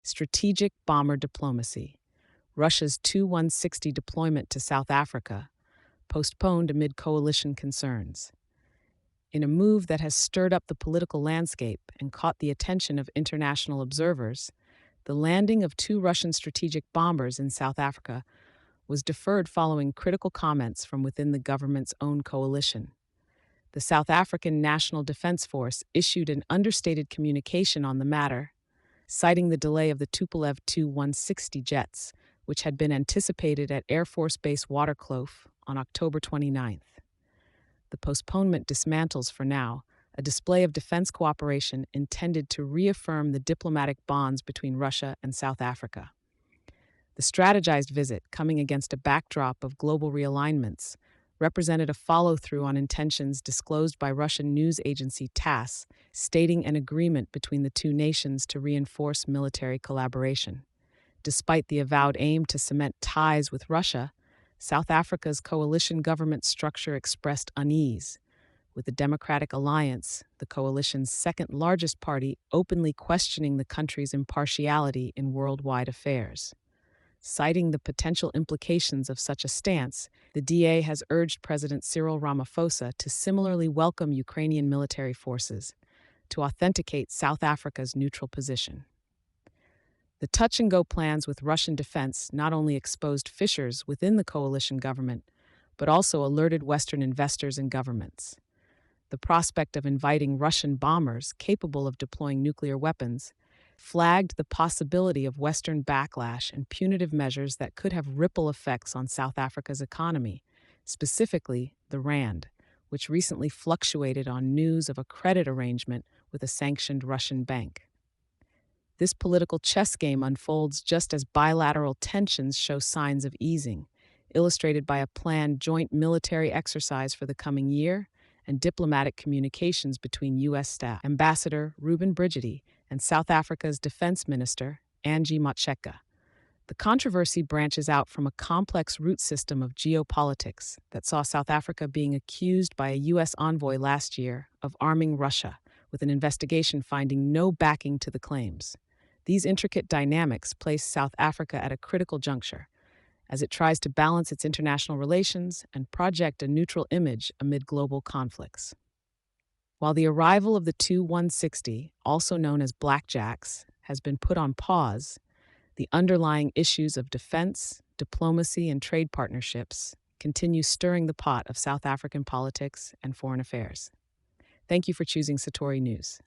Strategic bomber diplomacy. Russia's Tu-160 deployment to South Africa, postponed amid coalition concerns. In a move that has stirred up the political landscape and caught the attention of international observers, the landing of two Russian strategic bombers in South Africa was deferred following critical comments from within the government's own coalition. The South African National Defense Force issued an understated communication on the matter, citing the delay of the Tupolev Tu-160 jets, which had been anticipated at Air Force Base Waterkloof on October 29th. The postponement dismantles, for now, a display of defense cooperation intended to reaffirm the diplomatic bonds between Russia and South Africa. The strategized visit, coming against a backdrop of global realignments, represented a follow-through on intentions disclosed by Russian news agency TASS, stating an agreement between the two nations to reinforce military collaboration. Despite the avowed aim to cement ties with Russia, South Africa's coalition government structure expressed unease, with the Democratic Alliance, the coalition's second-largest party, openly questioning the country's impartiality in worldwide affairs. Citing the potential implications of such a stance, the DA has urged President Cyril Ramaphosa to similarly welcome Ukrainian military forces, to authenticate South Africa's neutral position. The touch-and-go plans with Russian defense not only exposed fissures within the coalition government, but also alerted Western investors and governments. The prospect of inviting Russian bombers capable of deploying nuclear weapons flagged the possibility of Western backlash and punitive measures that could have ripple effects on South Africa's economy, specifically the rand, which recently fluctuated on news of a credit arrangement with a sanctioned Russian bank. This political chess game unfolds just as bilateral tensions show signs of easing, illustrated by a planned joint military exercise for the coming year and diplomatic communications between U.S. Staff Ambassador Ruben Brigidi and South Africa's Defense Minister Angie Motshekga. The controversy branches out from a complex root system of geopolitics that saw South Africa being accused by a U.S. envoy last year of arming Russia, with an investigation finding no backing to the claims. These intricate dynamics place South Africa at a critical juncture, as it tries to balance its international relations and project a neutral image amid global conflicts. While the arrival of the Tu-160, also known as blackjacks, has been put on pause, the underlying issues of defense, diplomacy, and trade partnerships continue stirring the pot of South African politics and foreign affairs. Thank you for choosing Satori News.